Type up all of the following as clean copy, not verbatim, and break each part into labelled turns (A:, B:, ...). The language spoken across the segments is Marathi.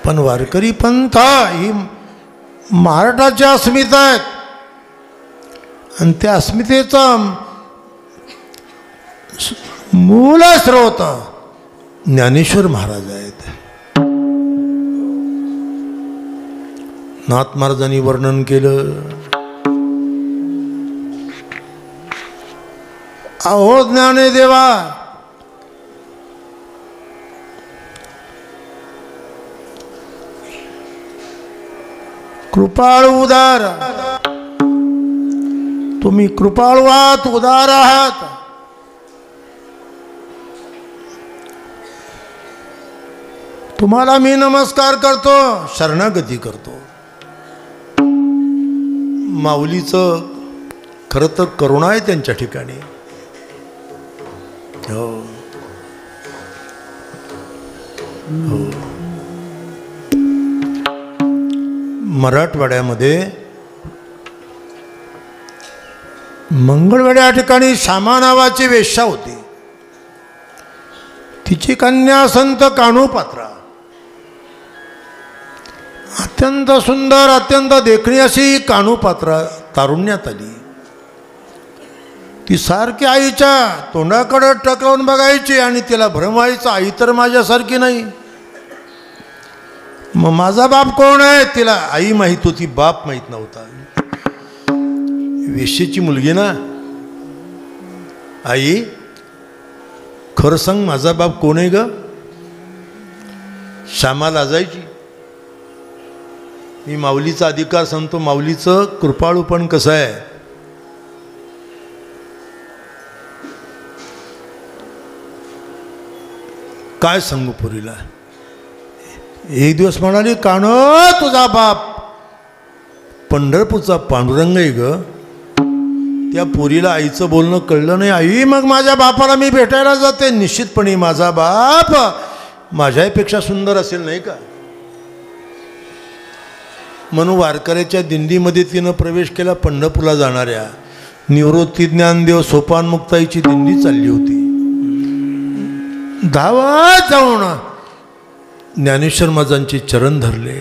A: पण वारकरी पंथ ही महाराष्ट्राची अस्मिता आहेत आणि त्या अस्मितेचा मूळ स्रोत ज्ञानेश्वर महाराज आहेत. नाथ महाराजांनी वर्णन केलं, अहो ज्ञानेदेवा, कृपाळू उदार, तुम्ही कृपाळू आहात, उदार आहात. तुम्हाला मी नमस्कार करतो, शरणागती करतो. माऊलीचं खरं तर करुणा आहे त्यांच्या ठिकाणी. हो हो. मराठवाड्यामध्ये मंगळवेढा या ठिकाणी श्यामा नावाची वेश्या होती. तिची कन्या संत कान्होपात्रा, अत्यंत सुंदर, अत्यंत देखणी अशी कान्होपात्रा तारुण्यात आली. ती सारखी आईच्या तोंडाकडे टकरावून बघायची आणि तिला भ्रम व्हायचा, आई तर माझ्यासारखी नाही, मग माझा बाप कोण आहे. तिला आई माहीत होती, बाप माहीत नव्हता. वेश्येची मुलगी ना, आई खरं सांग माझा बाप कोण आहे ग. श्यामा लाजायची. मी माऊलीचा अधिकार सांगतो, माऊलीचं कृपाळूपण कसं आहे. काय सांगू पुरीला. एक दिवस म्हणाली, कान्हो तुझा बाप पंढरपूरचा पांडुरंग आहे ग. त्या पोरीला आईचं बोलणं कळलं नाही. आई मग माझ्या बापाला मी भेटायला जाते. निश्चितपणे माझा बाप माझ्यापेक्षा सुंदर असेल नाही का. म्हणून वारकऱ्याच्या दिंडीमध्ये तिनं प्रवेश केला. पंढरपूरला जाणाऱ्या निवृत्ती ज्ञानदेव सोपानमुक्ताईची दिंडी चालली होती. धावत जाऊन ज्ञानेश्वर महाराजांचे चरण धरले.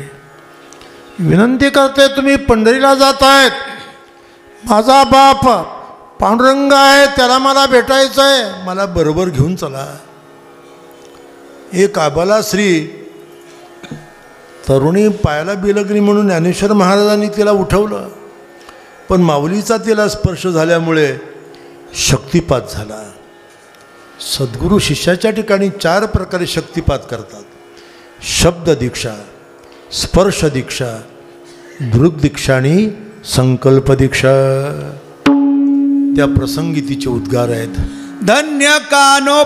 A: विनंती करते, तुम्ही पंढरीला जात आहेत, माझा बाप पांडुरंग आहे, त्याला मला भेटायचं आहे, मला बरोबर घेऊन चला. एक आबाला श्री तरुणी पायाला बिलगली म्हणून ज्ञानेश्वर महाराजांनी तिला उठवलं. पण माऊलीचा तिला स्पर्श झाल्यामुळे शक्तिपात झाला. सद्गुरू शिष्याच्या ठिकाणी 4 प्रकारे शक्तिपात करतात. शब्द दीक्षा, स्पर्श दीक्षा, दृग दीक्षा आणि संकल्प दीक्षा. त्या प्रसंगी तिचे उद्गार आहेत.
B: धन्य कान्होपात्राजी,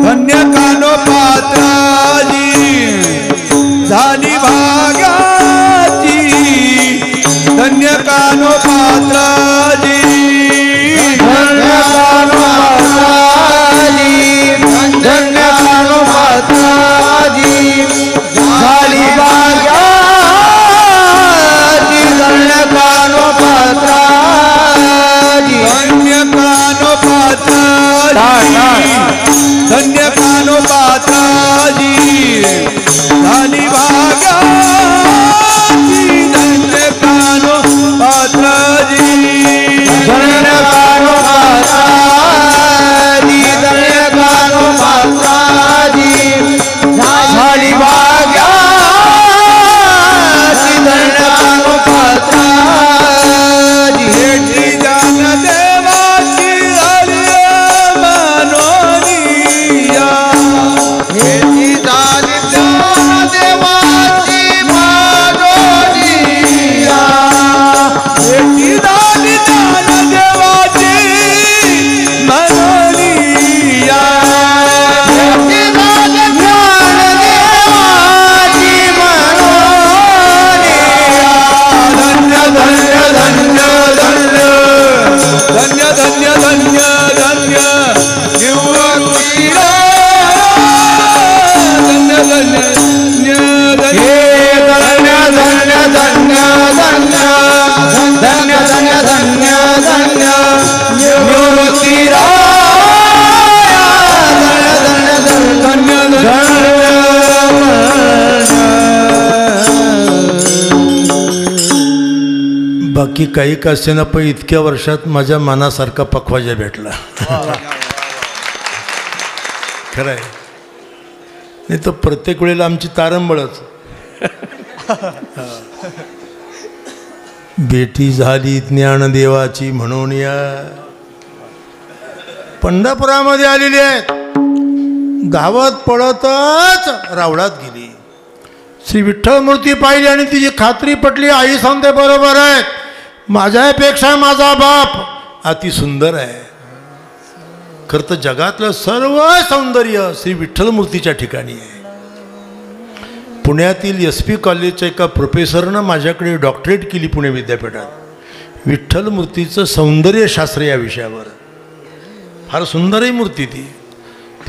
B: धन्य कान्होपात्राजी, झाली भाग्याची, धन्य कान्होपात्राजी, धन्य कान्होपात्राजी, धन्य कान्होपात्राजी, झाली भाग्याची, धन्य कान्होपात्राजी, धन्य कान्होपात्राजी, धन्य कान्होपात्राजी, झाली भाग्याची, धन्य कान्होपात्राजी, धन्य कान्होपात्राजी, धन्य कान्होपात्राजी, झाली भाग्याची, धन्य कान्होपात्राजी. भेटली ज्ञानदेवाची हरी मनोनिया, भेटली ज्ञानदेवाची
A: बाकी काही का असेना, पण इतक्या वर्षात माझ्या मनासारखा पखवाजा भेटला. खरं आहे. नाही तर प्रत्येक वेळेला आमची तारंबळच. बेटी झाली ज्ञानदेवाची म्हणून या पंढरपुरामध्ये आलेली आहेत. धावत पळतच रावळात गेली. श्री विठ्ठल मूर्ती पाहिली आणि तिची खात्री पटली. आई सांगते बरोबर आहे, माझ्यापेक्षा माझा बाप अति सुंदर आहे. खरं तर जगातलं सर्व सौंदर्य श्री विठ्ठल मूर्तीच्या ठिकाणी आहे. पुण्यातील SP कॉलेजच्या एका प्रोफेसरनं माझ्याकडे डॉक्टरेट केली पुणे विद्यापीठात, विठ्ठल मूर्तीचं सौंदर्यशास्त्र या विषयावर. फार सुंदर आहे मूर्ती ती.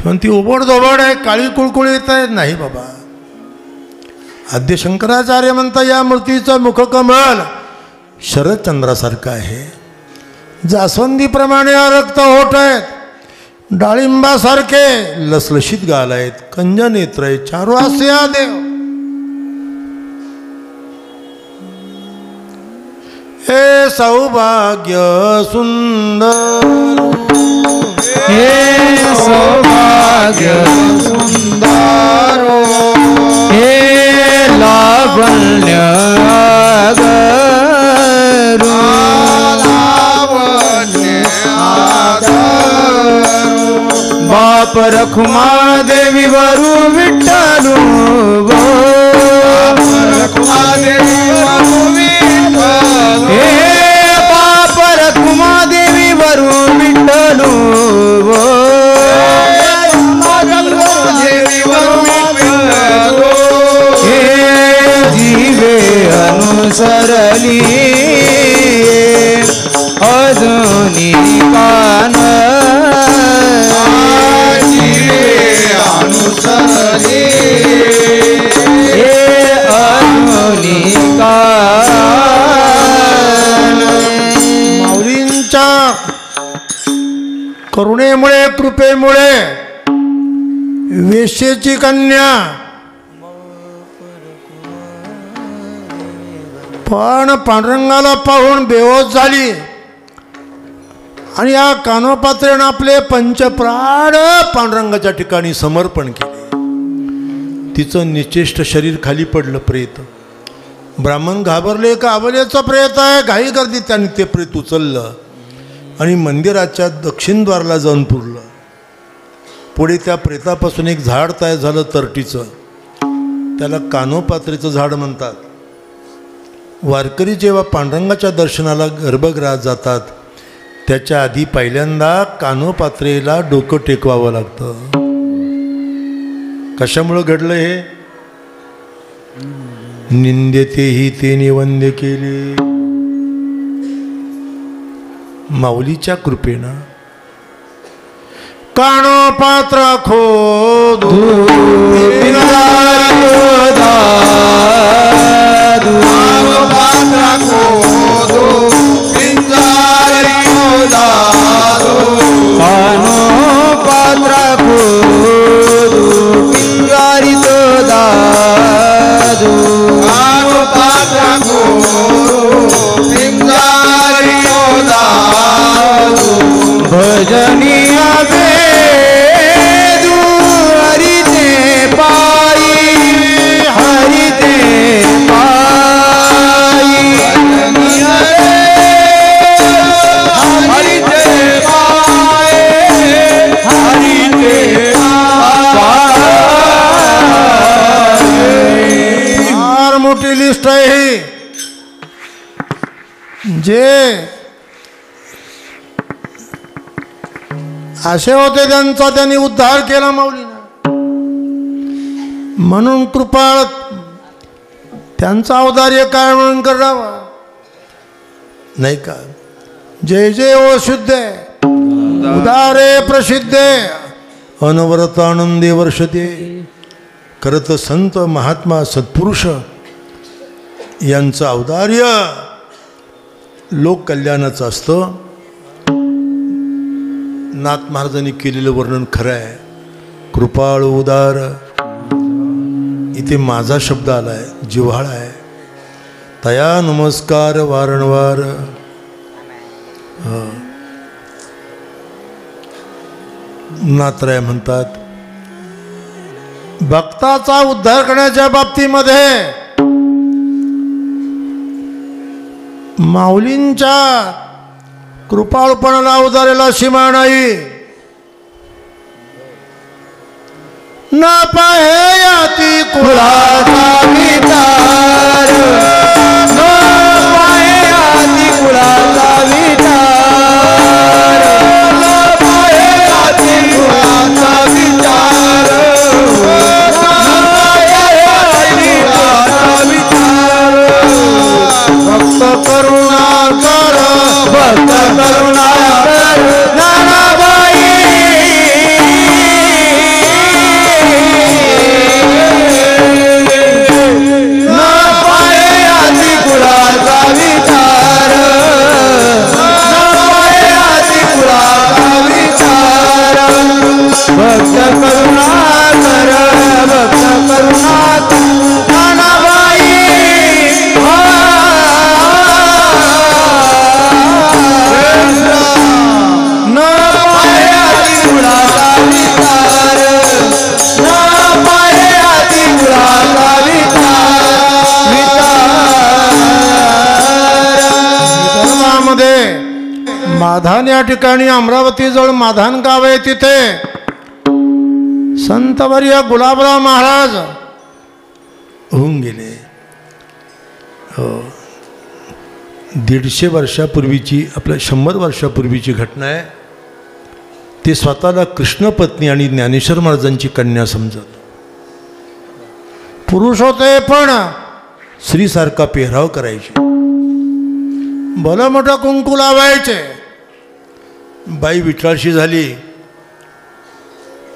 A: पण ती ओबडधोबड आहे, काळी कुळकुळ येत आहेत. नाही बाबा, आद्य शंकराचार्य म्हणता या मूर्तीचं मुखकमल शरदचंद्रासारखं आहे. जास्वंदीप्रमाणे रक्त होत आहेत. डाळिंबासारखे लसलशीत गाल आहेत. कंजनेत्र आहे. चारुहास्य देव. हे सौभाग्य सुंदर,
B: हे सौभाग्य सुंदर, हे लावण्य बाप रखुमा देवी वरु विठ्ठलू, रखुमा देवी वरु विठ्ठलू, हे बाप रखुमा देवी वरु विठ्ठलू, हे जीवे अनुसरली अजूनी कान, अनुसरली हे अजूनी कान.
A: माऊलींच्या करुणेमुळे कृपेमुळे वेश्येची कन्या पण पांडुरंगाला पाहून बेहोश झाली आणि या कानोपात्रेनं आपले पंचप्राण पांडुरंगाच्या ठिकाणी समर्पण केले. तिचं निचेष्ट शरीर खाली पडलं. प्रेत. ब्राह्मण घाबरले का अबलेचं प्रेत आहे. घाई गर्दी त्यांनी ते प्रेत उचललं आणि मंदिराच्या दक्षिण द्वाराला जाऊन पुरलं. पुढे त्या प्रेतापासून एक झाड तयार झालं तरटीचं. त्याला कानोपात्रेचं झाड म्हणतात. वारकरी जेव्हा पांडुरंगाच्या दर्शनाला गर्भगृहात जातात त्याच्या आधी पहिल्यांदा कानोपात्रेला डोकं टेकवावं लागतं. कशामुळं घडलं हे? निंदेतेही ते वंद्य केले. माऊलीच्या कृपेनं कानोपात्र खोदू
B: भजनिया वेदू हरिते पायी, हरिते पायी, भजनिया हरिते पायी, हरिते पायी.
A: फार मोठी लिस्ट आहे ही. जे असे होते त्यांचा त्यांनी उद्धार केला माऊलीनं. म्हणून कृपाळ त्यांचा औदार्य काय म्हणून करावा नाही का. जय जय ओ शुद्धे उदारे प्रसिद्धे अनवरत आनंदे वर्षते. खरं तर संत महात्मा सत्पुरुष यांचं औदार्य लोककल्याणाचं असतं. नाथ महाराजांनी केलेलं वर्णन खरं आहे. कृपाळ उदार, इथे माझा शब्द आला आहे, जिव्हाळा आहे. तया नमस्कार वारंवार. नाथराय म्हणतात, भक्ताचा उद्धार करण्याच्या बाबतीमध्ये माऊलींच्या कृपाळूपणाला उदारेला सीमा नाही. न पाहे याती कुळाचा विचार,
B: न पाहे आती कुळाचा विचार, न पाहे आती कुळाचा विचार, न पाहे आती कुळाचा विचार.
A: भक्त करुणाकर,
B: भक्त करुणाकर ज्ञानाबाई, न पाहे आती कुळाचा विचार, न पाहे आती कुळाचा विचार. भक्त करुणाकर, भक्त करुणाकर ज्ञानाबाई,
A: न
B: पाहे आती कुळाचा विचार, न पाहे आती कुळाचा
A: धर्मामध्ये माधान या ठिकाणी अमरावतीजवळ माधान गाव आहे. तिथे संतवर्य गुलाबराव महाराज होऊन गेले. हो, 150 वर्षापूर्वीची, आपल्या 100 वर्षापूर्वीची घटना आहे. ते स्वतःला कृष्णपत्नी आणि ज्ञानेश्वर महाराजांची कन्या समजत. पुरुष होते पण स्त्रीसारखा पेहराव करायचे, भलं मोठं कुंकू लावायचे. बाई विठ्ठलाशी झाली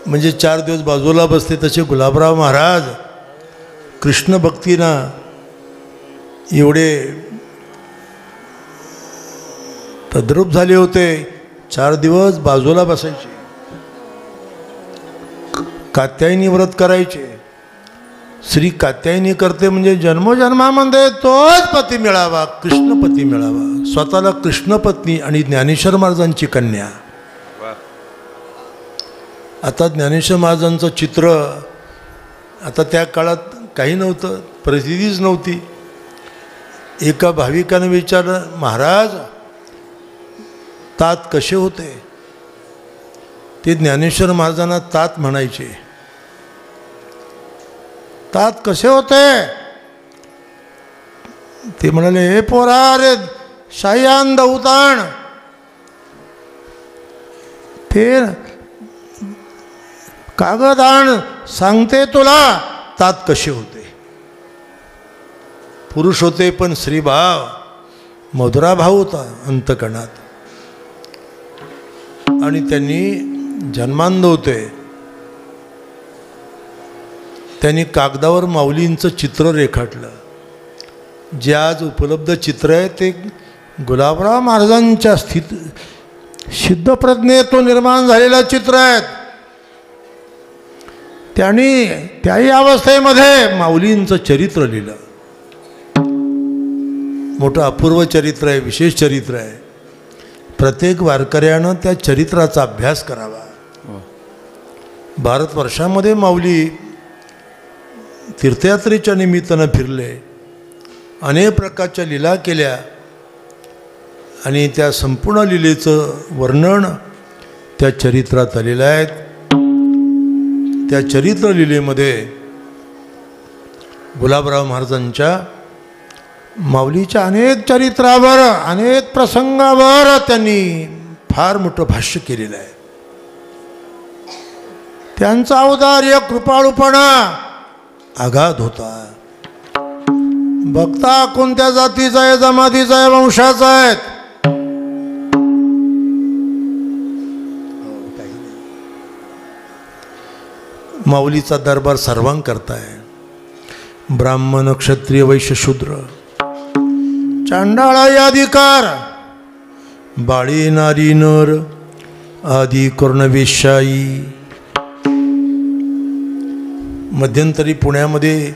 A: म्हणजे 4 दिवस बाजूला बसते. तसे गुलाबराव महाराज कृष्ण भक्तीनं एवढे तद्रूप झाले होते, 4 दिवस बाजूला बसायचे, कात्यायनी व्रत करायचे. श्री कात्यायनी करते म्हणजे जन्मोजन्मामध्ये तोच पती मिळावा, कृष्णपती मिळावा. स्वतःला कृष्णपत्नी आणि ज्ञानेश्वर महाराजांची कन्या. आता ज्ञानेश्वर महाराजांचं चित्र, आता त्या काळात काही नव्हतं, परिस्थितीच नव्हती. एका भाविकानं विचारलं, महाराज तात कसे होते? ते ज्ञानेश्वर महाराजांना तात म्हणायचे. तात कसे होते? ते म्हणाले, हे पोरा रे शायान दौताण, ते कागद आण, सांगते तुला तात कसे होते. पुरुष होते पण श्रीभाव, मधुराभाव होता अंतकणात. आणि त्यांनी जन्मांध होते. त्यांनी कागदावर माऊलींचं चित्र रेखाटलं. जे आज उपलब्ध चित्र आहे ते गुलाबराव महाराजांच्या सिद्ध प्रज्ञेतून निर्माण झालेलं चित्र आहेत. त्यांनी त्याही अवस्थेमध्ये माऊलींचं चरित्र लिहिलं. मोठं अपूर्व चरित्र आहे, विशेष चरित्र आहे. प्रत्येक वारकऱ्यानं त्या चरित्राचा अभ्यास करावा. भारतवर्षामध्ये माऊली तीर्थयात्रेच्या निमित्तानं फिरले, अनेक प्रकारच्या लीला केल्या आणि त्या संपूर्ण लीलेचं वर्णन त्या चरित्रात आलेलं आहे. त्या चरित्र लीलेमध्ये गुलाबराव महाराजांच्या माऊलीच्या अनेक चरित्रावर, अनेक प्रसंगावर त्यांनी फार मोठं भाष्य केलेलं आहे. त्यांचा औदार्य, कृपाळूपणा आघात होता. भक्ता कोणत्या जातीचा आहे, जमातीचा आहे, वंशाचा आहे, माऊलीचा दरबार सर्वांकरता आहे. ब्राह्मण, क्षत्रिय, वैश्य, शूद्र, चांडाळा अधिकार, बाळी, नारी, नर आदी कर्णवेशाई. मध्यंतरी पुण्यामध्ये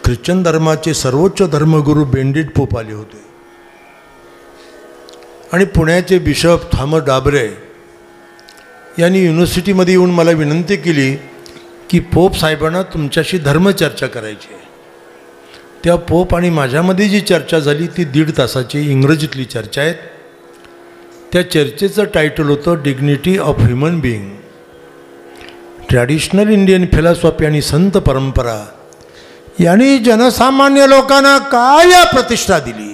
A: ख्रिश्चन धर्माचे सर्वोच्च धर्मगुरू बेंडिट पोप आले होते आणि पुण्याचे बिशप थॉमस डाबरे यांनी युनिव्हर्सिटीमध्ये येऊन मला विनंती केली की पोप साहेबांना तुमच्याशी धर्मचर्चा करायची आहे. त्या पोप आणि माझ्यामध्ये जी चर्चा झाली ती 1.5 तासाची इंग्रजीतली चर्चा आहे. त्या चर्चेचं टायटल होतं dignity of human being, traditional Indian philosophy आणि संत परंपरा यांनी जनसामान्य लोकांना काय या प्रतिष्ठा दिली.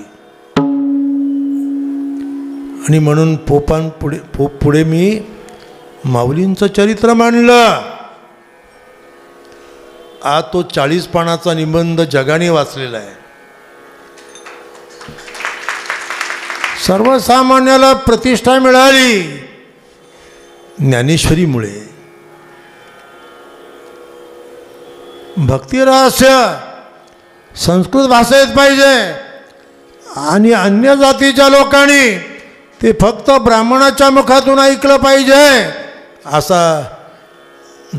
A: आणि म्हणून पोप पुढे मी माऊलींचं चरित्र मांडलं. आज तो 40 पानाचा निबंध जगाने वाचलेला आहे. सर्वसामान्याला प्रतिष्ठा मिळाली ज्ञानेश्वरीमुळे. भक्ती रहस्य संस्कृत भाषेत पाहिजे आणि अन्य जातीच्या लोकांनी ते फक्त ब्राह्मणाच्या मुखातून ऐकलं पाहिजे असा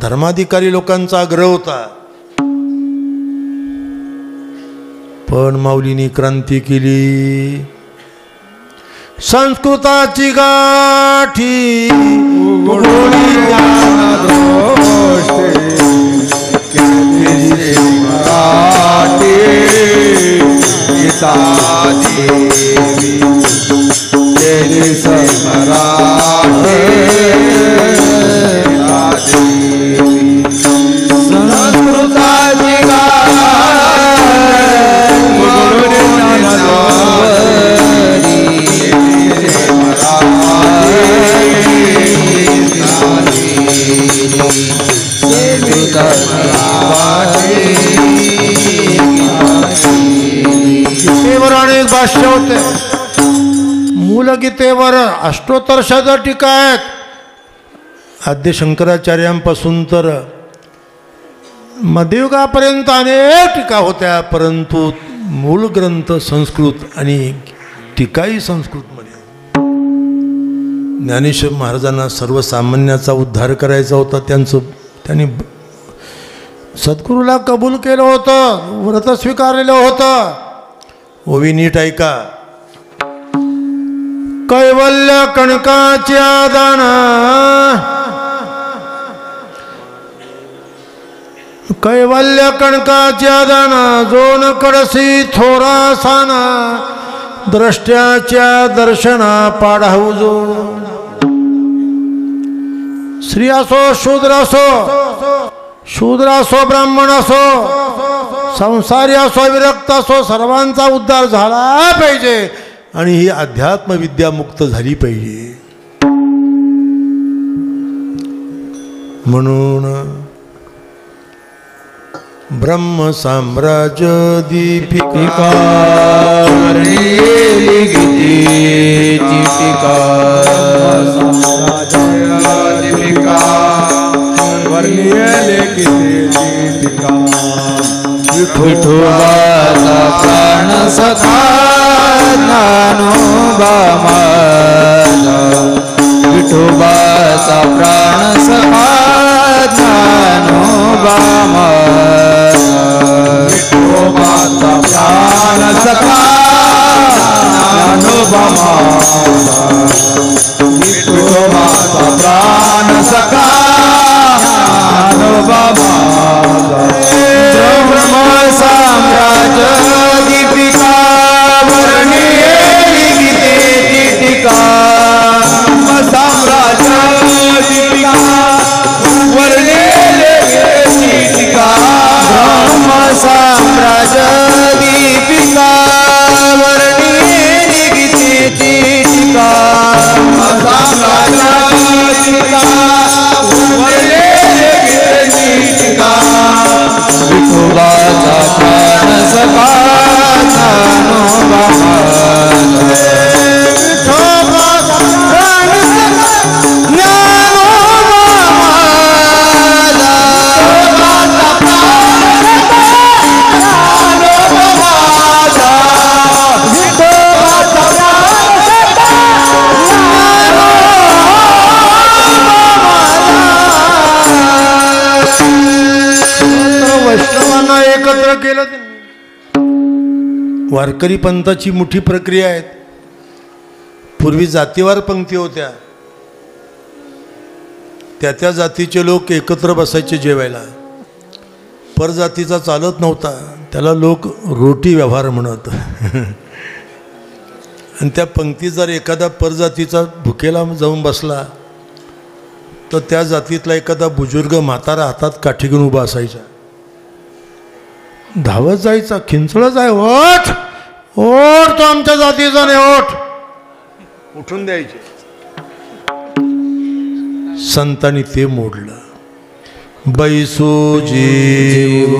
A: धर्माधिकारी लोकांचा आग्रह होता. पण माऊलींनी क्रांती केली. संस्कृताची गाठी गीतेवर अनेक भाष्य होते. मूल गीतेवर अष्टोत्तर टीका आहेत. आद्य शंकराचार्यांपासून तर मध्ययुगापर्यंत अनेक टीका होत्या, परंतु मूल ग्रंथ संस्कृत आणि टीकाही संस्कृतमध्ये. ज्ञानेश्वर महाराजांना सर्वसामान्याचा उद्धार करायचा होता. त्यांनी सद्गुरूला कबूल केलं होतं, व्रत स्वीकारलेलं होतं. ओवी नीट ऐका. कैवल्य कणकाच्या दाना, कैवल्य कणकाच्या दाना, जोन कडसी थोरा साना, द्रष्ट्याच्या दर्शना पाडाऊ जो. स्त्री असो शूद्र असो, शूद्र असो ब्राह्मण असो, संसारी असो विरक्त असो, सर्वांचा उद्धार झाला पाहिजे आणि ही अध्यात्मविद्या मुक्त झाली पाहिजे. म्हणून ब्रह्म साम्राज्य दीपिका
B: विठोबाचा प्राण सखा ज्ञानोबा माझा, विठोबाचा प्राण सखा ज्ञानोबा माझा, विठोबाचा प्राण सखा ज्ञानोबा माझा, विठोबाचा प्राण सखा ज्ञानोबा माझा. साम्राज्य दीपिका वर्णिये गीतेची टीका, साम्राज्य दीपिका वर्णिये टीका, ब्रह्म साम्राज्य दीपिका वर्णिये गीतेची टीका, साम्राज्य दीपिका वर्णिये गीतेची टीका. विठोबाचा प्राण सखा ज्ञानोबा माझा, विठोबाचा प्राण सखा ज्ञानोबा माझा, विठोबाचा प्राण सखा ज्ञानोबा माझा.
A: वैष्णवांना एकत्र केलं त्यांनी. वारकरी पंथाची मोठी प्रक्रिया आहे. पूर्वी जातीवार पंक्ती होत्या, त्या जातीचे लोक एकत्र बसायचे जेवायला. परजातीचा चालत नव्हता, त्याला लोक रोटी व्यवहार म्हणत. आणि त्या पंक्तीत जर एखादा परजातीचा भुकेला जाऊन बसला तर त्या जातीतला एखादा बुजुर्ग म्हातारा हातात काठी घेऊन उभा असायचा, धावत जायचा, खिंचळच आहे, ओठ ओठ, तो आमच्या जातीचा नाही, ओठ, उठून द्यायचे. संतांनी ते मोडलं. बैसो जीव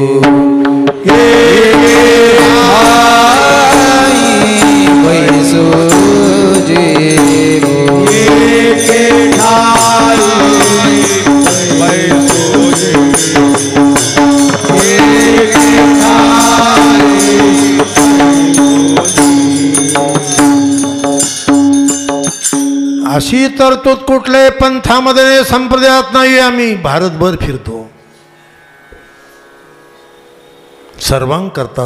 B: बैसो जीव
A: अशी तरतूद कुठल्याही पंथामध्ये संप्रदायात नाही. आम्ही भारतभर फिरतो, सर्वांकरता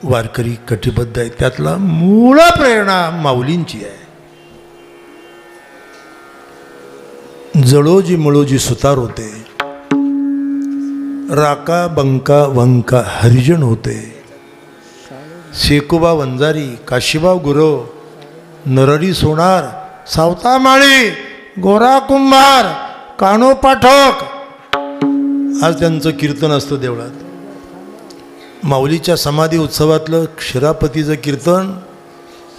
A: वारकरी कटिबद्ध आहे. त्यातला मूळ प्रेरणा माऊलींची आहे. जळोजी मळोजी सुतार होते, राका बंका वंका हरिजन होते, शेकोबा वंजारी, काशीबाव गुरव, नरडी सोनार, सावता माळी, गोरा कुंभार, कानो पाठक. आज त्यांचं कीर्तन असतं देवळात. माऊलीच्या समाधी उत्सवातलं क्षीरापतीचं कीर्तन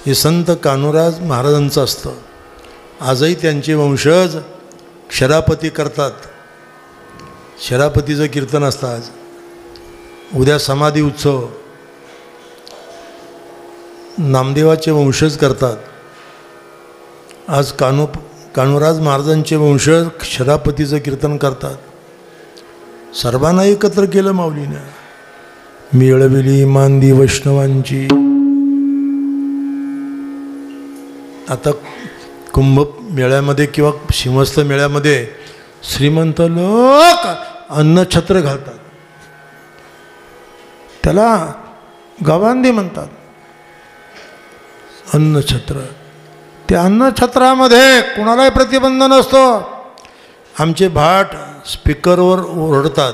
A: हे संत कान्होराज महाराजांचं असतं. आजही त्यांचे वंशज क्षीरापती करतात. क्षीरापतीचं कीर्तन असतं आज. उद्या समाधी उत्सव नामदेवाचे वंशज करतात. आज कान्होराज महाराजांचे वंशज क्षीरापतीचं कीर्तन करतात. सर्वांना एकत्र केलं माऊलीनं. मिळविली मांदी वैष्णवांची. आता कुंभ मेळ्यामध्ये किंवा शिमस्त मेळ्यामध्ये श्रीमंत लोक अन्नछत्र घालतात, त्याला गवांदी म्हणतात. अन्नछत्र, त्या अन्नछत्रामध्ये कुणालाही प्रतिबंध नसतो. आमचे भाट स्पीकरवर ओरडतात,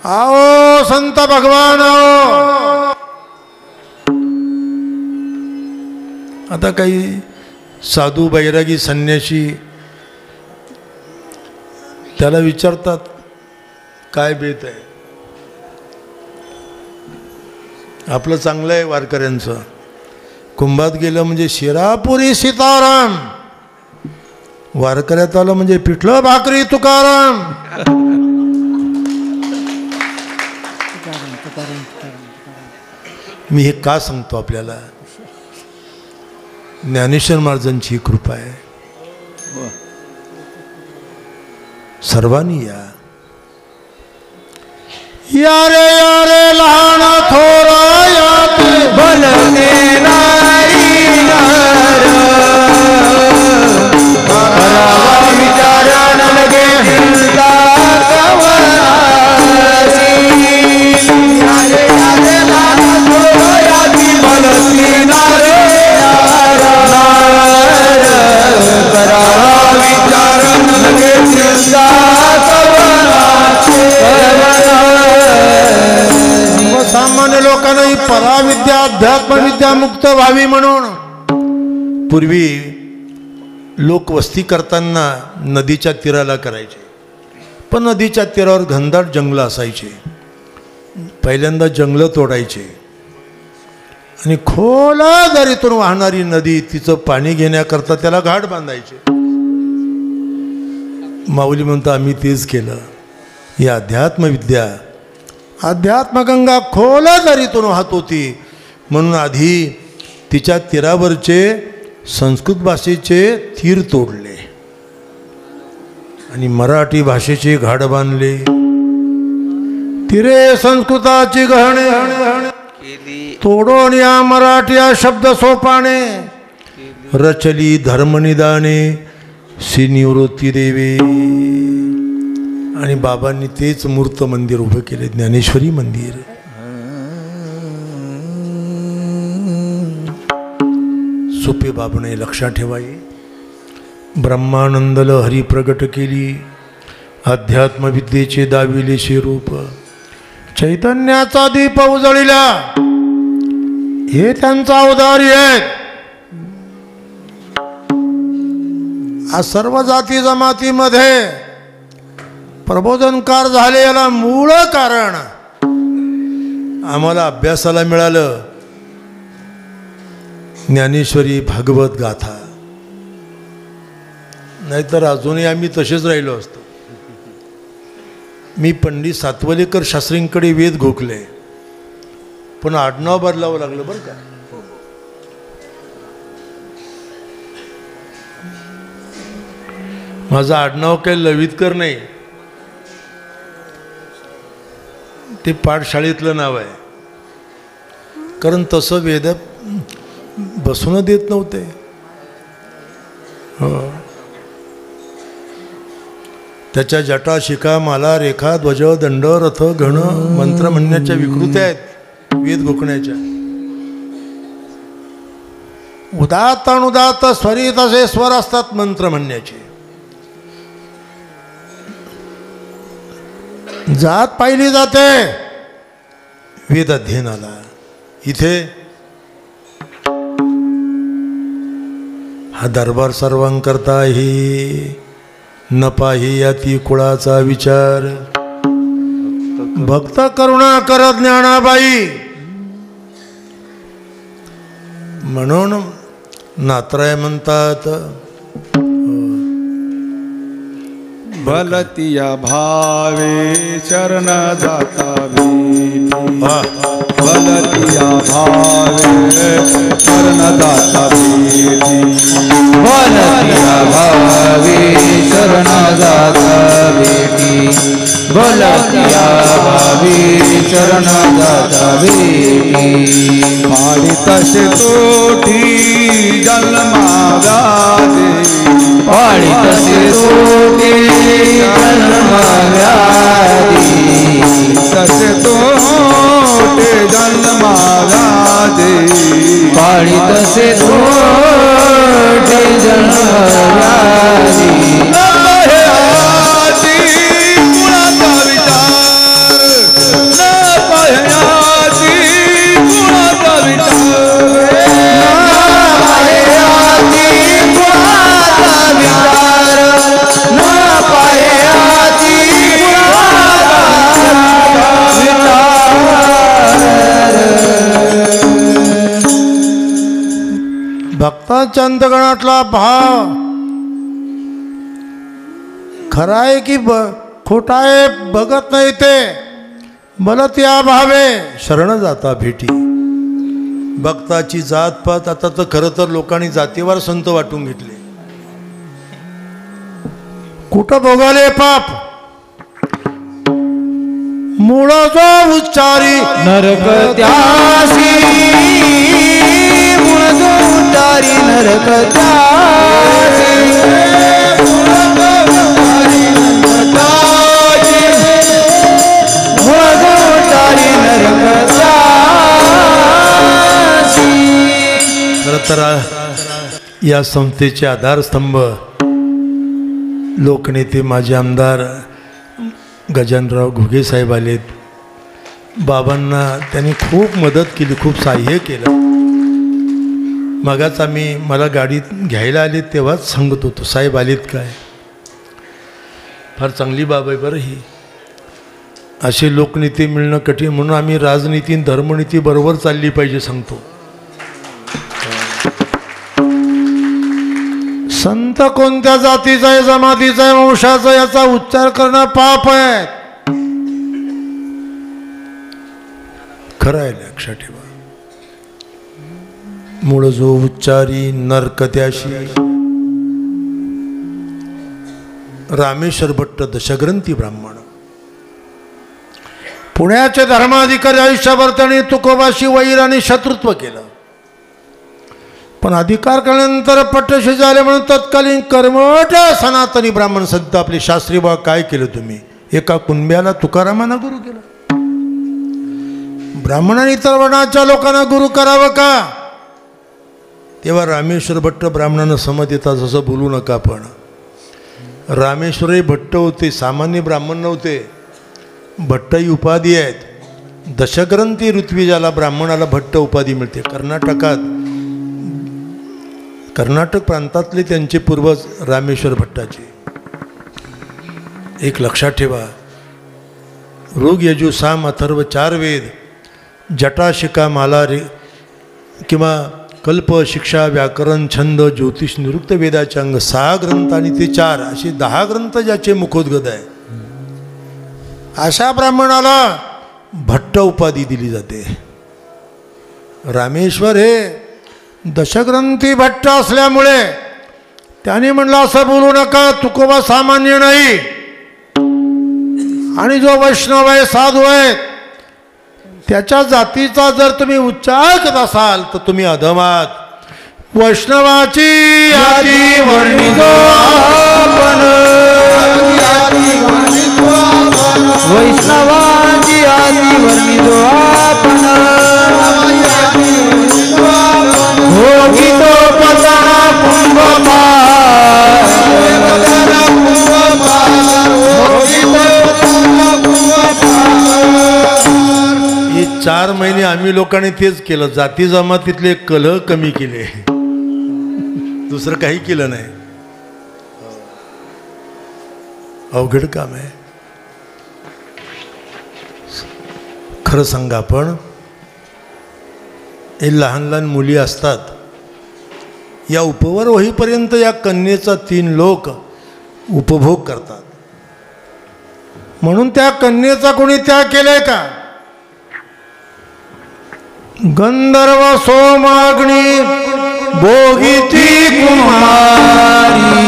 A: आओ संत भगवान आओ. आता काही साधू बैरागी संन्यासी त्याला विचारतात काय बेत आहे. आपलं चांगलं आहे वारकऱ्यांचं. कुंभात गेलं म्हणजे शिरापुरी सीताराम, वारकऱ्यात आलं म्हणजे पिठलं भाकरी तुकाराम. मी हे का सांगतो आपल्याला, ज्ञानेश्वर महाराजांची कृपा आहे. सर्वांनी या रे लहान थोरा यात
B: भलते नारी नर, करावा विचार न लगे चिंता कवनासी. यारे लहान थोरा याती भलते नारी नर, करावा विचार न लगे चिंता कवनासी.
A: सामान्य लोकांना ही पराविद्या अध्यात्मविद्या मुक्त व्हावी म्हणून पूर्वी लोक वस्ती करताना नदीच्या तीराला करायचे. पण नदीच्या तीरावर घनदाट जंगलं असायचे. पहिल्यांदा जंगलं तोडायचे आणि खोल दरीतून वाहणारी नदी तिचं पाणी घेण्याकरता त्याला घाट बांधायचे. माऊली म्हणतो आम्ही तेच केलं. ही अध्यात्मविद्या, अध्यात्मगंगा खोल दरीतून वाहत होती म्हणून आधी तिच्या तीरावरचे संस्कृत भाषेचे तीर तोडले आणि मराठी भाषेचे घाट बांधले. तिरे संस्कृताची गहणे तोडून या मराठी शब्द सोपाने, रचली धर्मनिदाने श्री निवृत्ती देवे. आणि बाबांनी तेच मूर्त मंदिर उभं केले, ज्ञानेश्वरी मंदिर. सोपे बाबणे लक्षात ठेवाई. ब्रह्मानंदल हरी प्रगट केली, अध्यात्मविद्येचे दाविले स्वरूप, चैतन्याचा दीप उजळिला, हे त्यांचा औदार्य आहे. आज सर्व जाती जमातीमध्ये प्रबोधनकार झाले याला मूळ कारण आम्हाला अभ्यासाला मिळालं ज्ञानेश्वरी भागवत गाथा, नाहीतर अजूनही आम्ही तसेच राहिलो असतो. मी पंडित सातवलेकर शास्त्रींकडे वेद घोकले, पण आडनाव बदलावं लागलं बरं का. माझं आडनाव काही लवितकर नाही, ते पाठशाळेतलं नाव आहे. कारण तसं वेद बसून देत नव्हते. हो, त्याच्या जटा शिखा माला रेखा ध्वज दंड रथ गण मंत्र म्हणण्याच्या विकृत्या आहेत वेद घोकण्याच्या. उदात्त अनुदात्त स्वरित असे स्वर असतात मंत्र म्हणण्याचे. जात पाहिली जाते वेद अध्ययनाला. इथे हा दरबार सर्वांकरता ही न पाही याती कुळाचा विचार, भक्त करुणा कर ज्ञानाबाई. म्हणून नात्राय म्हणतात,
B: भलतिया भावे चरण जाता भेटी, भलतिया भावे चरण जाता भेटी, भलतिया भावे चरण जाता भेटी, भलतिया भावे चरण जाता भेटी. पाडी तसे तोठी जन्माव्याधे, पाडी तसे तोठी जन्माव्याधी, तसे तोटे जन्माव्याधी, पाडी तसे तोटे जन्माव्याधी. कुळाचा विचार न पाहण्याची, कुळाचा विचार
A: भक्तांच्या अंतःकरणातला भाव खरा आहे की खोटा आहे बघत नाही ते. भलत्या भावे शरण जाता भेटी. भक्ताची जात पात आता तर खरं तर लोकांनी जातीवार संत वाटून घेतले. कुठं भोगाले पाप, मूळ जो उच्चारी
B: नरक त्यासी, मूळ जो उच्चारी नरक त्यासी, मूळ जो उच्चारी नरक त्यासी.
A: खरं तर या संस्थेचे आधारस्तंभ लोकनेते माजी आमदार गजानराव घुगे साहेब आलेत. बाबांना त्यांनी खूप मदत केली, खूप सहाय्य केलं. मगाच मला गाडीत घ्यायला आले तेव्हाच सांगत होतो, साहेब आलेत काय. फार चांगली बाब आहे बरं ही. असे लोकनेते मिळणं कठीण, म्हणून आम्ही राजनीती धर्मनीती बरोबर चालली पाहिजे सांगतो. संत कोणत्या जातीचा आहे, जमातीचा आहे, वंशाचा, याचा उच्चार करणं पाप आहे. खरं आहे, लक्षात ठेवा. मूळ जो उच्चारी नरक त्याशी. रामेश्वर भट्ट दशग्रंथी ब्राह्मण. पुण्याचे धर्माधिकारी आयुष्यभर त्यांनी तुकोबाशी वैर आणि शत्रुत्व केलं. पण अधिकार केल्यानंतर पट्टशी झाले म्हणून तत्कालीन कर्मठ सनातनी ब्राह्मण संत आपले शास्त्री बा काय केलं तुम्ही. एका कुंभ्याला तुकारामांना गुरु केलं. ब्राह्मणांनी इतर वर्णाच्या लोकांना गुरु करावं का. तेव्हा रामेश्वर भट्ट ब्राह्मणांना समज येतात, जसं बोलू नका. पण रामेश्वरही भट्ट होते, सामान्य ब्राह्मण नव्हते. भट्ट ही उपाधी आहेत. दशग्रंथी ऋत्विजाला ब्राह्मणाला भट्ट उपाधी मिळते. कर्नाटक प्रांतातले त्यांचे पूर्वज रामेश्वर भट्टाचे. एक लक्षात ठेवा, ऋग यजु साम अथर्व 4 वेद, जटा शिका माला रे किंवा कल्प शिक्षा व्याकरण छंद ज्योतिष निरुक्त वेदाचे अंग 6 ग्रंथ आणि ते 4 असे 10 ग्रंथ ज्याचे मुखोद्गत आहे, अशा ब्राह्मणाला भट्ट उपाधी दिली जाते. रामेश्वर हे दशग्रंथी भट्ट असल्यामुळे त्याने म्हणलं असं बोलू नका, तुकोबा सामान्य नाही. आणि जो वैष्णव आहे, साधू आहे, त्याच्या जातीचा जर तुम्ही उच्चार करत असाल तर तुम्ही अधमात. वैष्णवाची आदी वर्णितो आपण,
B: वैष्णवाची आदी वर्णितो आपण, भोगितो पतना कुंभपार,
A: हे 4 महिने आम्ही लोकांनी तेच केलं. जाती जमातीतले कलह कमी केले, दुसरं काही केलं नाही. अवघड काम आहे. खरं सांगा, पण हे लहान लहान मुली असतात, या उपवर होईपर्यंत या कन्येचा 3 लोक उपभोग करतात. म्हणून त्या कन्येचा कोणी त्याग केलाय का? गंधर्व सोमाग्नी भोगिती कुमारी,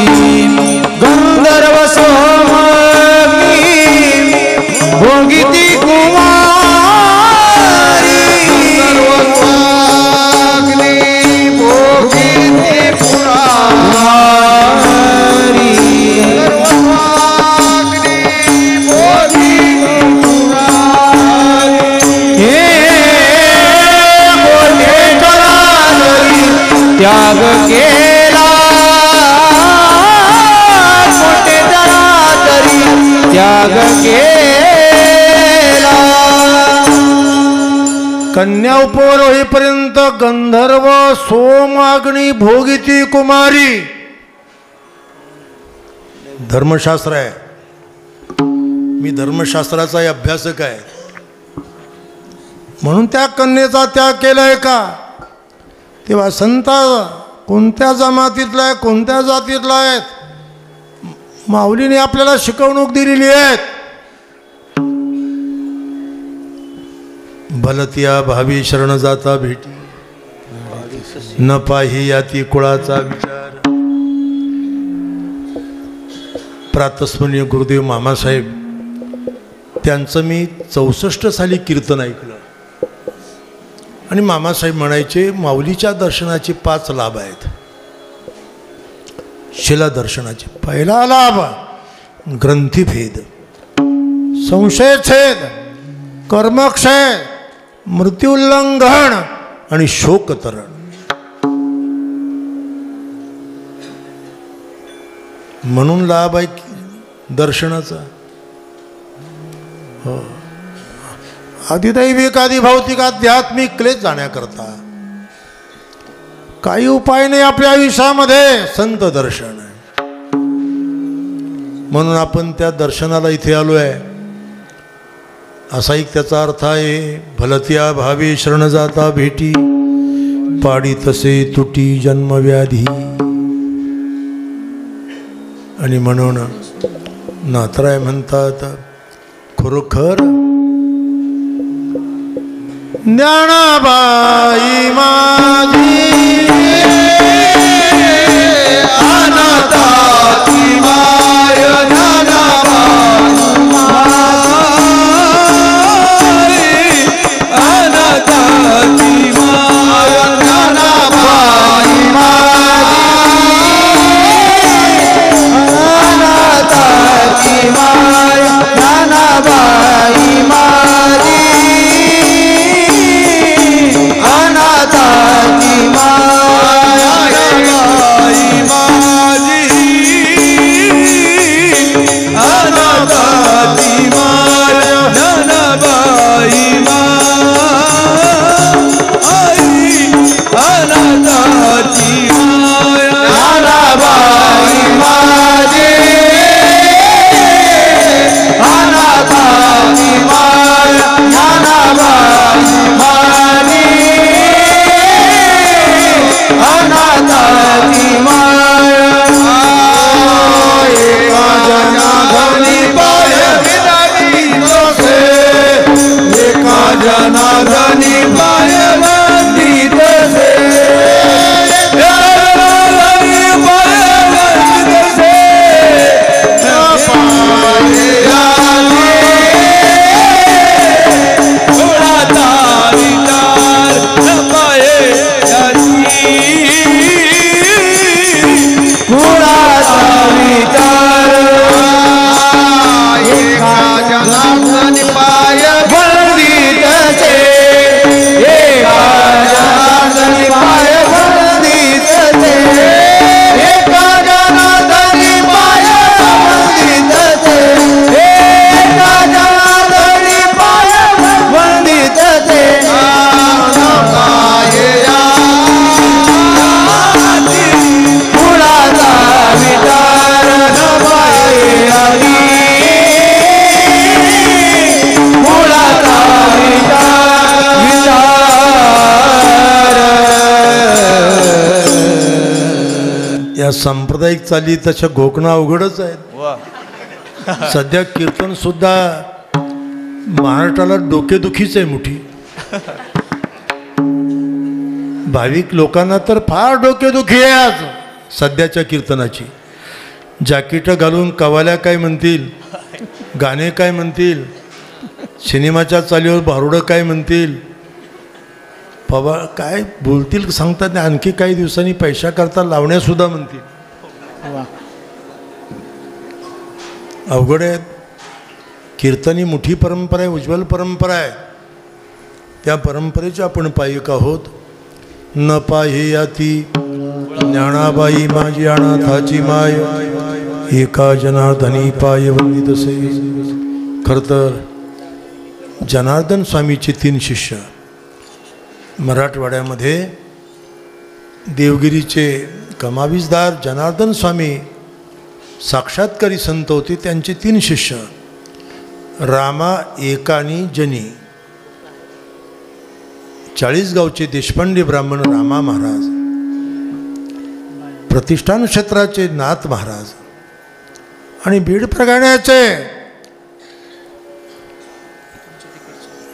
B: गंधर्व सोमाग्नी भोगिती कुमारी, त्याग केला मोठे जरा तरी त्याग केला.
A: कन्या उपवर होईपर्यंत गंधर्व सोमाग्नी भोगिती कुमारी. धर्मशास्त्र आहे, मी धर्मशास्त्राचा अभ्यासक आहे. म्हणून त्या कन्येचा त्याग केलाय का? तेव्हा संत कोणत्या जमातीतला आहे, कोणत्या जातीतला आहेत, माऊलीने आपल्याला शिकवणूक दिलेली आहे. भलत्या भावी शरण जाता भेटी, न पाही याती कुळाचा विचार. प्रातस्मरणीय गुरुदेव मामासाहेब त्यांचं मी 64 साली कीर्तन ऐकलं. आणि मामासाहेब म्हणायचे, माऊलीच्या दर्शनाचे 5 लाभ आहेत. शिला दर्शनाचे पहिला लाभ ग्रंथीभेद, संशयछेद, कर्मक्षय, मृत्युल्लंघन आणि शोकतरण. म्हणून लाभ आहे दर्शनाचा. हो, अधिदैविक आदिभौतिक आध्यात्मिक क्लेश जाण्याकरता काही उपाय नाही आपल्या आयुष्यामध्ये, संत दर्शन. म्हणून आपण त्या दर्शनाला इथे आलो आहे. असा एक त्याचा अर्थ आहे. भलत्या भावी शरण जाता भेटी, पाडी तसे तुटी जन्मव्याधी. आणि म्हणून नाथराय म्हणतात, खरोखर ज्ञानाबाई माझी
B: अनाथाची माय, ज्ञानाबाई अनाथाची माय, ज्ञानाबाई अनाथाची माय, ज्ञानाबाई माझी अनाथाची धनी पाय वंदित से
A: या सांप्रदायिक चाली तशा घोकणं अवघडच आहेत. सध्या कीर्तन सुद्धा महाराष्ट्राला डोकेदुखीच आहे मोठी. भाविक लोकांना तर फार डोकेदुखी आहे आज सध्याच्या कीर्तनाची. जॅकेट घालून कवाल्या काय म्हणतील, गाणे काय म्हणतील, सिनेमाच्या चालीवर भारुडं काय म्हणतील, बाबा काय बोलतील सांगतात नाही. आणखी काही दिवसांनी पैसा करता लावण्यासुद्धा म्हणतील. अवघड आहेत. कीर्तनी मोठी परंपरा आहे, उज्ज्वल परंपरा आहे. त्या परंपरेचे आपण पायिक आहोत. न पाहेयाती ज्ञानाबाई माझी अनाथाची माय, एका जनार्दनी पाय वंदितसे. खरं तर जनार्दन स्वामीचे 3 शिष्य मराठवाड्यामध्ये देवगिरीचे कमाविजदार जनार्दन स्वामी साक्षात्कारी संत होते. त्यांचे 3 शिष्य रामा, एका आणि जनी. 40 गावचे देशपांडे ब्राह्मण रामा महाराज, प्रतिष्ठान क्षेत्राचे नाथ महाराज आणि बीड प्रगाण्याचे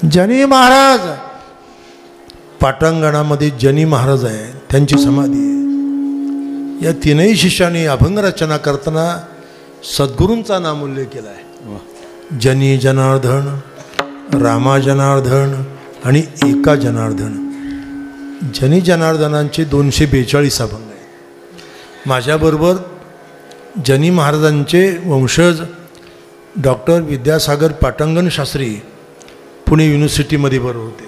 A: जनी महाराज. पाटांगणामध्ये जनी महाराज आहे, त्यांची समाधी आहे. या 3ही शिष्यांनी अभंग रचना करताना सद्गुरूंचा नामोल्लेख केला आहे. जनी जनार्दन, रामा जनार्दन आणि एका जनार्दन. जनी जनार्दनांचे 242 अभंग आहेत. माझ्याबरोबर जनी महाराजांचे वंशज डॉक्टर विद्यासागर पाटंगण शास्त्री पुणे युनिव्हर्सिटीमध्ये बरोबर होते.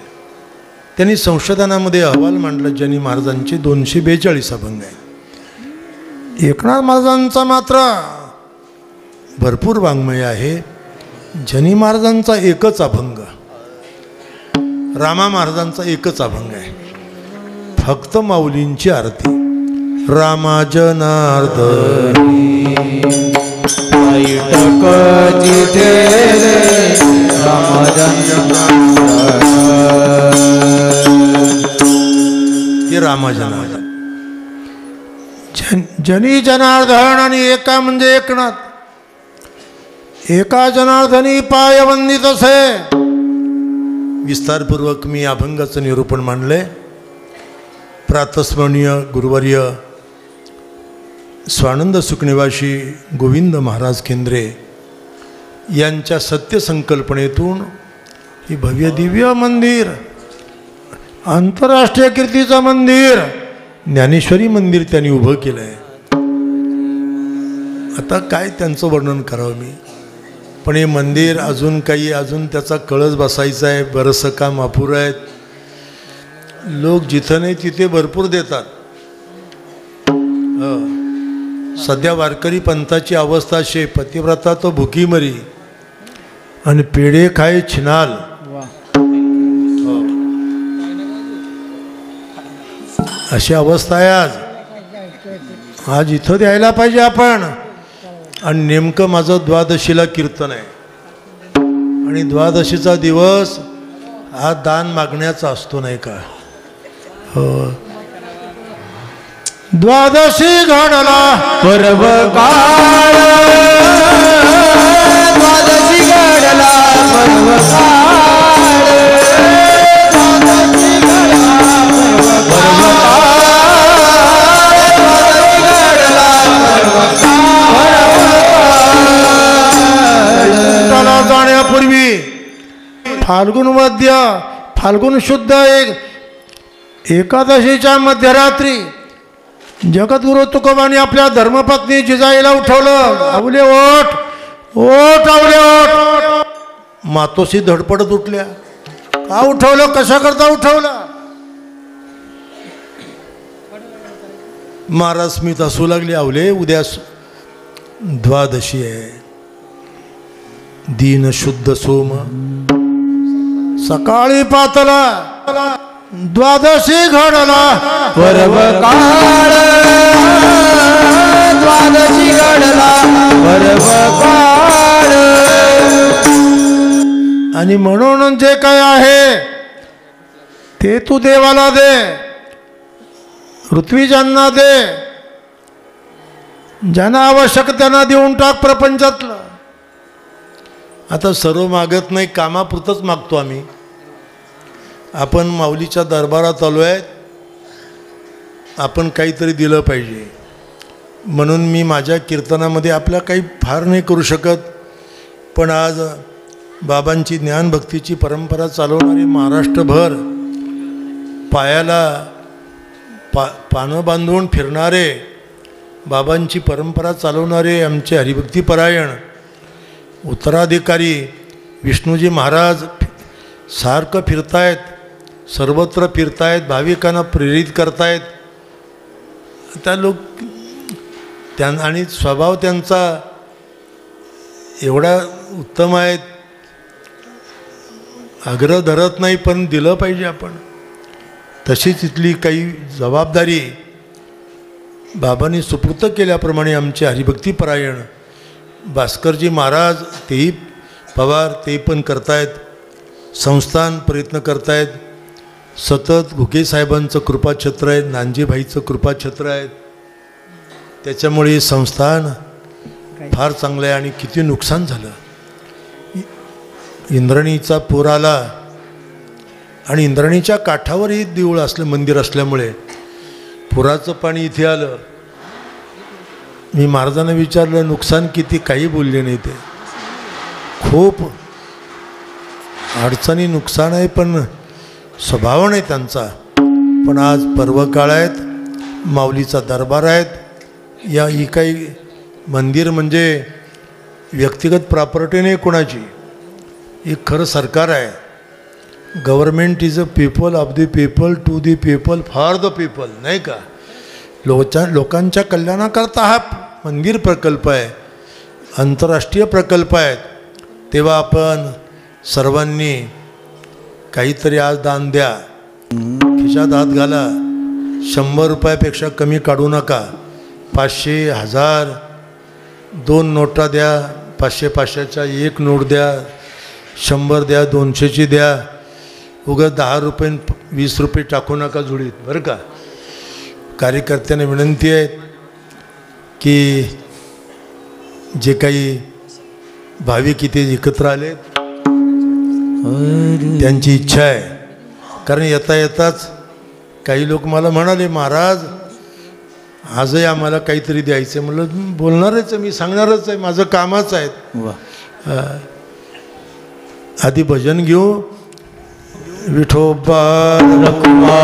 A: त्यांनी संशोधनामध्ये अहवाल मांडला. जनी महाराजांचे 242 अभंग आहेत. एकनाथ महाराजांचा मात्र भरपूर वाङ्मय आहे. जनी महाराजांचा एकच अभंग, रामा महाराजांचा एकच अभंग आहे. फक्त माऊलींची आरती. रामा जनार्दनी ते रामा जनार्दन. जनी जनार्दन आणि एका म्हणजे एकनाथ. एका जनार्दनी पाय वंदित असे. विस्तारपूर्वक मी अभंगाचं निरूपण मांडले. प्रातस्मरणीय गुरुवर्य स्वानंद सुखनिवासी गोविंद महाराज केंद्रे यांच्या सत्यसंकल्पनेतून ही भव्य दिव्य मंदिर, आंतरराष्ट्रीय कीर्तीचं मंदिर, ज्ञानेश्वरी मंदिर त्यांनी उभं केलं आहे. आता काय त्यांचं वर्णन करावं मी. पण हे मंदिर अजून त्याचा कळस बसायचा आहे. बरंचसं काम अपुरं आहेत. लोक जिथं नाही तिथे भरपूर देतात. सध्या वारकरी पंथाची अवस्था अशी, पतिव्रता तो भुकी मरी आणि पेढे खाय छिनाल. अशी अवस्था आहे आज इथं द्यायला पाहिजे आपण. आणि नेमकं माझं द्वादशीला कीर्तन आहे आणि द्वादशीचा दिवस हा दान मागण्याचा असतो नाही का. हो, द्वादशी घडला
B: पर्व काळ, द्वादशी घडला पर्व काळ,
A: फाल्गुन वद्य फाल्गुन शुद्ध एकादशीच्या मध्यरात्री जगद्गुरु तुकोबांनी आपल्या धर्मपत्नी जिजाईला उठवलं. आवले ओठ ओठ आवले ओठ. मातोश्री धडपडत उठल्या. का उठवलं, कशा करता उठवलं? महाराज स्मित हसू लागले. आवले उद्या द्वादशी आहे, दीन शुद्ध सोम, सकाळी पातला द्वादशी घडला.
B: पर्व काळ द्वादशी घडला पर्व काळ.
A: आणि म्हणून जे काय आहे ते तू देवाला दे, ऋत्विजांना दे, ज्यांना आवश्यक त्यांना देऊन टाक प्रपंचातलं. आता सर्व मागत नाही, कामापुरतंच मागतो आम्ही. आपण माऊलीच्या दरबारात आलो आहे, आपण काहीतरी दिलं पाहिजे म्हणून मी माझ्या कीर्तनामध्ये आपल्या काही फार नाही करू शकत. पण आज बाबांची ज्ञानभक्तीची परंपरा चालवणारे महाराष्ट्रभर पायाला पानं बांधून फिरणारे, बाबांची परंपरा चालवणारे आमचे हरिभक्तीपरायण उत्तराधिकारी विष्णूजी महाराज सारखं फिरतायत, सर्वत्र फिरतायत, भाविकांना प्रेरित करतायत. त्या लोक आणि स्वभाव त्यांचा एवढा उत्तम आहे, आग्रह धरत नाही, पण दिलं पाहिजे आपण. तशीच इथली काही जबाबदारी बाबांनी सुपूर्त केल्याप्रमाणे आमचे हरिभक्तीपरायण भास्करजी महाराज तेही पवार ते पण करतायत, संस्थान प्रयत्न करतायत. सतत घुगे साहेबांचं कृपाछत्र आहे, नानजीभाईचं कृपाछत्र आहे. त्याच्यामुळे संस्थान फार चांगलं आहे. आणि किती नुकसान झालं, इंद्राणीचा पूर आला आणि इंद्राणीच्या काठावरही देऊळ असलं, मंदिर असल्यामुळे पुराचं पाणी इथे आलं. मी महाराजांना विचारलं नुकसान किती, काही बोलले नाही. ते खूप अडचणी नुकसान आहे, पण स्वभाव नाही त्यांचा. पण आज पर्व काळ आहेत, माऊलीचा दरबार आहेत. या ही काही मंदिर म्हणजे व्यक्तिगत प्रॉपर्टी नाही कोणाची, ही खरं सरकार आहे. Government is a people of the people to the people for the people, नाही का. लोकांच्या कल्याणाकरता हा मंदिर प्रकल्प आहे, आंतरराष्ट्रीय प्रकल्प आहेत. तेव्हा आपण सर्वांनी काहीतरी आज दान द्या, खिशात हात घाला. 100 रुपयापेक्षा कमी काढू नका. 500, 1000, 2 नोटा द्या. 500-500च्या 1 नोट द्या, 100 द्या, 200ची द्या. उगाच 10 रुपये 20 रुपये टाकू नका जुळीत, बरं का. कार्यकर्त्यांना विनंती आहे की जे काही भाविक इथे एकत्र आले त्यांची इच्छा आहे. कारण येता येताच काही लोक मला म्हणाले महाराज आजही आम्हाला काहीतरी द्यायचं आहे. म्हणलं बोलणारच आहे, मी सांगणारच आहे, माझं कामच आहे. आधी भजन घेऊ. विठोबा
B: विठोबा